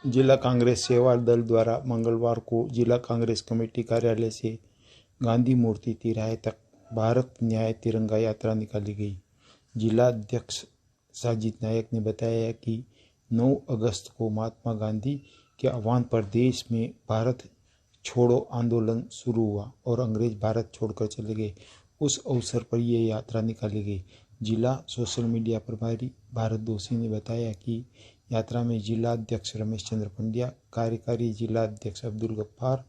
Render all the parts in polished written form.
जिला कांग्रेस सेवा दल द्वारा मंगलवार को जिला कांग्रेस कमेटी कार्यालय से गांधी मूर्ति तिराहे तक भारत न्याय तिरंगा यात्रा निकाली गई। जिला अध्यक्ष साजिद नायक ने बताया कि 9 अगस्त को महात्मा गांधी के आह्वान पर देश में भारत छोड़ो आंदोलन शुरू हुआ और अंग्रेज भारत छोड़कर चले गए। उस अवसर पर यह यात्रा निकाली गई। जिला सोशल मीडिया प्रभारी भारत दोषी ने बताया कि यात्रा में जिला अध्यक्ष रमेश चंद्र पंड्या, कार्यकारी जिला अध्यक्ष अब्दुल गफ्फार,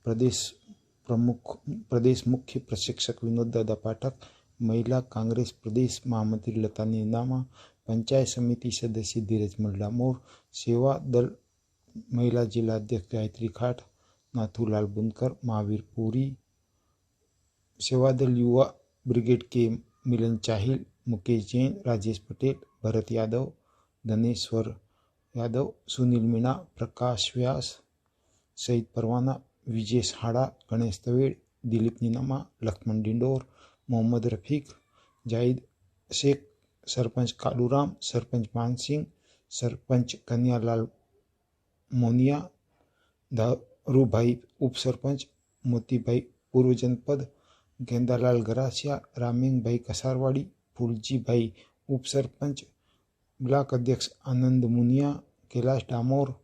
प्रदेश मुख्य प्रशिक्षक विनोद दादा पाठक, महिला कांग्रेस प्रदेश महामंत्री लता नीनामा, पंचायत समिति सदस्य धीरज मल्लामोर, सेवा दल महिला जिला अध्यक्ष गायत्री खाट, नाथूलाल बुनकर, महावीर पुरी, सेवा दल युवा ब्रिगेड के मिलन चाहिल, मुकेश जैन, राजेश पटेल, भरत यादव, धनेश्वर यादव, सुनील मीणा, प्रकाश व्यास, सईद परवाना, विजेश हाड़ा, गणेश तवेड़, दिलीप नीनामा, लक्ष्मण डिंडोर, मोहम्मद रफीक, जाहिद शेख, सरपंच कालूराम, सरपंच मान सिंह, सरपंच कन्यालाल मोनिया, दारू भाई उप सरपंच, मोती भाई पूर्व जनपद, गेंदालाल गरासिया, रामिंग भाई कसारवाड़ी, फूलजी भाई उप सरपंच, ब्लॉक अध्यक्ष आनंद मुनिया, कैलाश डामोर,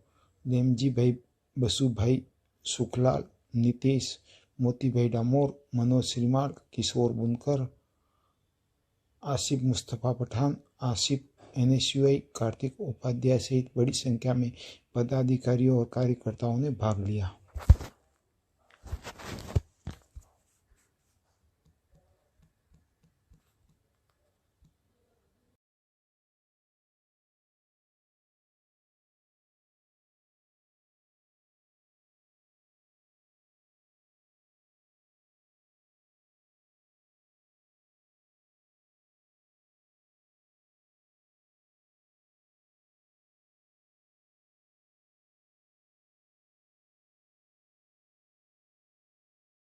लेमजी भाई, बसु भाई सुखलाल, नितेश, मोती भाई डामोर, मनोज श्रीमाल, किशोर बुनकर, आसिफ मुस्तफ़ा पठान, आसिफ NSUI, कार्तिक उपाध्याय सहित बड़ी संख्या में पदाधिकारियों और कार्यकर्ताओं ने भाग लिया।